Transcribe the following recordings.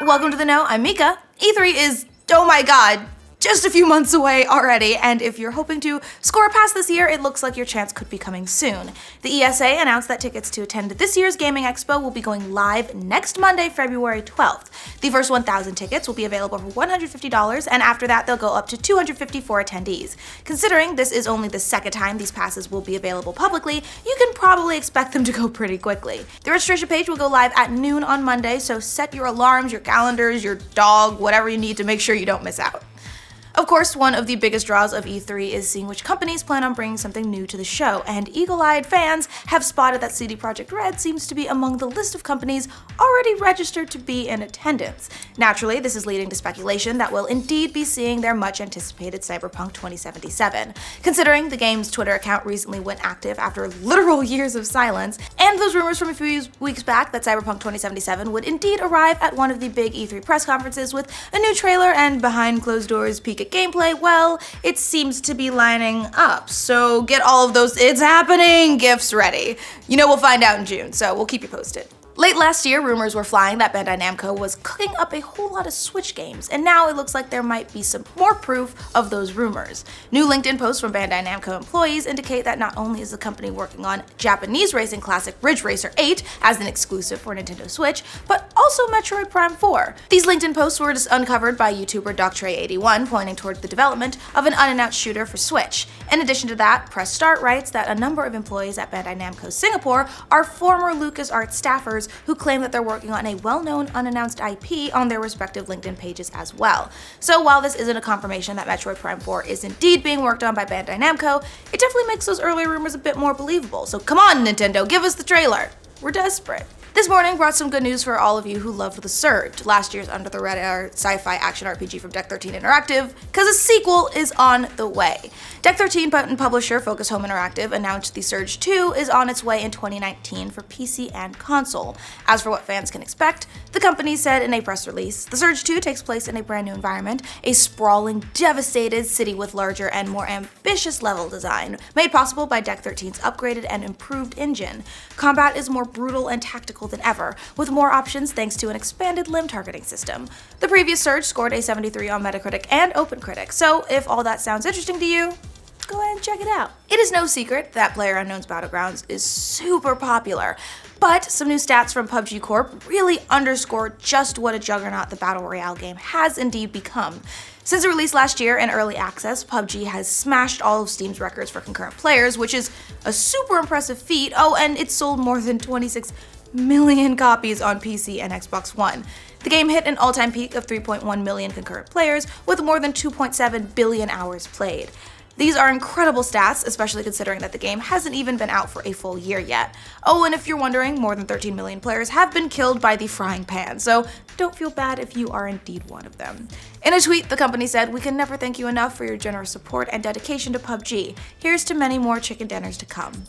Welcome to the Know, I'm Mica. E3 is, oh my god, just a few months away already, and if you're hoping to score a pass this year, it looks like your chance could be coming soon. The ESA announced that tickets to attend this year's Gaming Expo will be going live next Monday, February 12th. The first 1,000 tickets will be available for $150, and after that they'll go up to $250 for attendees. Considering this is only the second time these passes will be available publicly, you can probably expect them to go pretty quickly. The registration page will go live at noon on Monday, so set your alarms, your calendars, your dog, whatever you need to make sure you don't miss out. Of course, one of the biggest draws of E3 is seeing which companies plan on bringing something new to the show, and eagle-eyed fans have spotted that CD Projekt Red seems to be among the list of companies already registered to be in attendance. Naturally, this is leading to speculation that we'll indeed be seeing their much-anticipated Cyberpunk 2077. Considering the game's Twitter account recently went active after literal years of silence, and those rumors from a few weeks back that Cyberpunk 2077 would indeed arrive at one of the big E3 press conferences with a new trailer and behind-closed-doors peek at gameplay, well, it seems to be lining up. So get all of those "it's happening" gifs ready. You know we'll find out in June, so we'll keep you posted. Late last year, rumors were flying that Bandai Namco was cooking up a whole lot of Switch games, and now it looks like there might be some more proof of those rumors. New LinkedIn posts from Bandai Namco employees indicate that not only is the company working on Japanese racing classic Ridge Racer 8 as an exclusive for Nintendo Switch, but also Metroid Prime 4. These LinkedIn posts were just uncovered by YouTuber DocTrey81, pointing toward the development of an unannounced shooter for Switch. In addition to that, Press Start writes that a number of employees at Bandai Namco Singapore are former LucasArts staffers who claim that they're working on a well-known unannounced IP on their respective LinkedIn pages as well. So while this isn't a confirmation that Metroid Prime 4 is indeed being worked on by Bandai Namco, it definitely makes those earlier rumors a bit more believable. So come on, Nintendo, give us the trailer. We're desperate. This morning brought some good news for all of you who loved The Surge, last year's under-the-radar sci-fi action RPG from Deck 13 Interactive, because a sequel is on the way. Deck 13 and publisher Focus Home Interactive announced The Surge 2 is on its way in 2019 for PC and console. As for what fans can expect, the company said in a press release, The Surge 2 takes place in a brand new environment, a sprawling, devastated city with larger and more ambitious level design, made possible by Deck 13's upgraded and improved engine. Combat is more brutal and tactical than ever, with more options thanks to an expanded limb targeting system. The previous Surge scored a 73 on Metacritic and OpenCritic, so if all that sounds interesting to you, go ahead and check it out. It is no secret that PlayerUnknown's Battlegrounds is super popular, but some new stats from PUBG Corp really underscore just what a juggernaut the Battle Royale game has indeed become. Since the release last year in early access, PUBG has smashed all of Steam's records for concurrent players, which is a super impressive feat. Oh, and it sold more than 26 million copies on PC and Xbox One. The game hit an all-time peak of 3.1 million concurrent players, with more than 2.7 billion hours played. These are incredible stats, especially considering that the game hasn't even been out for a full year yet. Oh, and if you're wondering, more than 13 million players have been killed by the frying pan, so don't feel bad if you are indeed one of them. In a tweet, the company said, "We can never thank you enough for your generous support and dedication to PUBG. Here's to many more chicken dinners to come."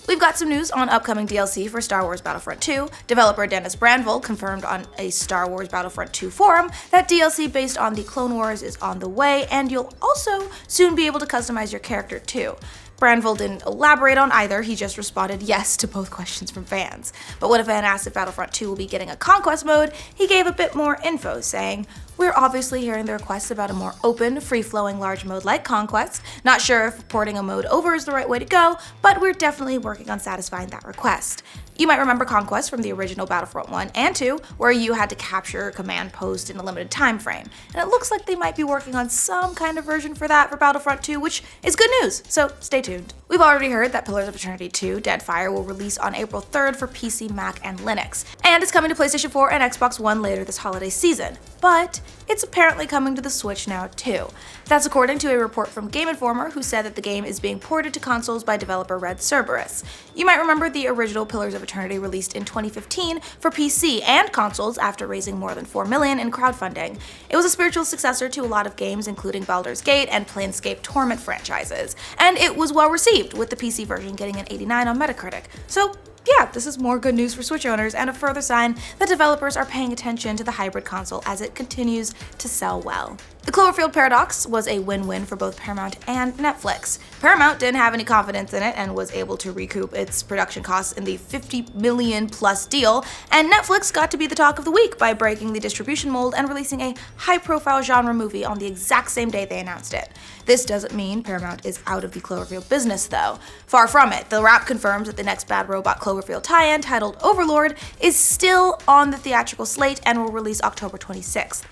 We've got some news on upcoming DLC for Star Wars Battlefront 2. Developer Dennis Brandville confirmed on a Star Wars Battlefront 2 forum that DLC based on the Clone Wars is on the way, and you'll also soon be able to customize your character too. Brandville didn't elaborate on either, he just responded yes to both questions from fans. But when a fan asked if Battlefront 2 will be getting a conquest mode, he gave a bit more info, saying, "We're obviously hearing the requests about a more open, free-flowing large mode like Conquest. Not sure if porting a mode over is the right way to go, but we're definitely working on satisfying that request." You might remember Conquest from the original Battlefront 1 and 2, where you had to capture a command post in a limited time frame. And it looks like they might be working on some kind of version for that for Battlefront 2, which is good news, so stay tuned. We've already heard that Pillars of Eternity 2: Deadfire will release on April 3rd for PC, Mac, and Linux, and it's coming to PlayStation 4 and Xbox One later this holiday season. But it's apparently coming to the Switch now too. That's according to a report from Game Informer, who said that the game is being ported to consoles by developer Red Cerberus. You might remember the original Pillars of Eternity released in 2015 for PC and consoles after raising more than $4 million in crowdfunding. It was a spiritual successor to a lot of games including Baldur's Gate and Planescape Torment franchises, and it was well received, with the PC version getting an 89 on Metacritic. So Yeah, this is more good news for Switch owners and a further sign that developers are paying attention to the hybrid console as it continues to sell well. The Cloverfield paradox was a win-win for both Paramount and Netflix. Paramount didn't have any confidence in it and was able to recoup its production costs in the $50 million plus deal, and Netflix got to be the talk of the week by breaking the distribution mold and releasing a high-profile genre movie on the exact same day they announced it. This doesn't mean Paramount is out of the Cloverfield business, though. Far from it. The Wrap confirms that the next Bad Robot Cloverfield tie-in, titled Overlord, is still on the theatrical slate and will release October 26th.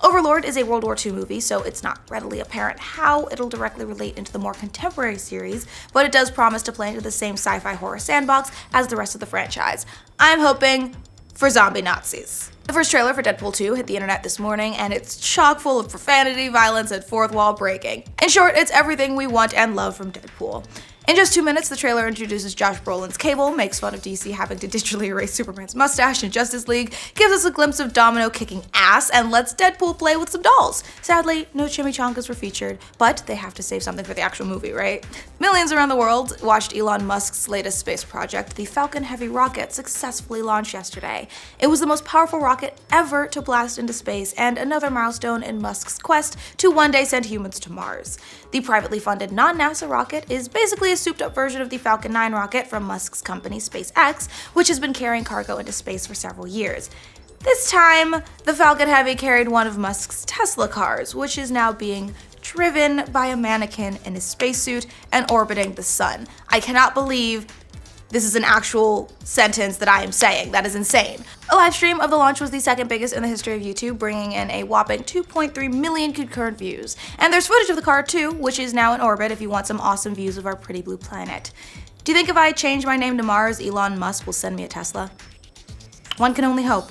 Overlord is a World War II movie, so it's not readily apparent how it'll directly relate into the more contemporary series, but it does promise to play into the same sci-fi horror sandbox as the rest of the franchise. I'm hoping for zombie Nazis. The first trailer for Deadpool 2 hit the internet this morning, and it's chock full of profanity, violence, and fourth wall breaking. In short, it's everything we want and love from Deadpool. In just 2 minutes, the trailer introduces Josh Brolin's Cable, makes fun of DC having to digitally erase Superman's mustache in Justice League, gives us a glimpse of Domino kicking ass, and lets Deadpool play with some dolls. Sadly, no chimichangas were featured, but they have to save something for the actual movie, right? Millions around the world watched Elon Musk's latest space project, the Falcon Heavy rocket, successfully launched yesterday. It was the most powerful rocket ever to blast into space, and another milestone in Musk's quest to one day send humans to Mars. The privately funded non-NASA rocket is basically a souped-up version of the Falcon 9 rocket from Musk's company SpaceX, which has been carrying cargo into space for several years. This time, the Falcon Heavy carried one of Musk's Tesla cars, which is now being driven by a mannequin in a spacesuit and orbiting the sun. I cannot believe this is an actual sentence that I am saying. That is insane. A live stream of the launch was the second biggest in the history of YouTube, bringing in a whopping 2.3 million concurrent views. And there's footage of the car too, which is now in orbit if you want some awesome views of our pretty blue planet. Do you think if I change my name to Mars, Elon Musk will send me a Tesla? One can only hope.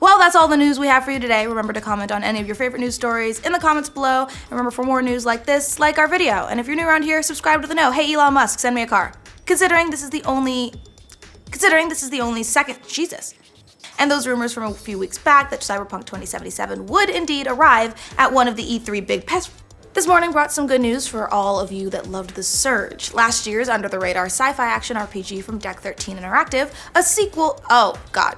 Well, that's all the news we have for you today. Remember to comment on any of your favorite news stories in the comments below. And remember, for more news like this, like our video. And if you're new around here, subscribe to the know. Hey, Elon Musk, send me a car. Considering this is the only second, Jesus. And those rumors from a few weeks back that Cyberpunk 2077 would indeed arrive at one of the E3 big press this morning brought some good news for all of you that loved The Surge, last year's under-the-radar sci-fi action RPG from Deck 13 Interactive, a sequel, oh god,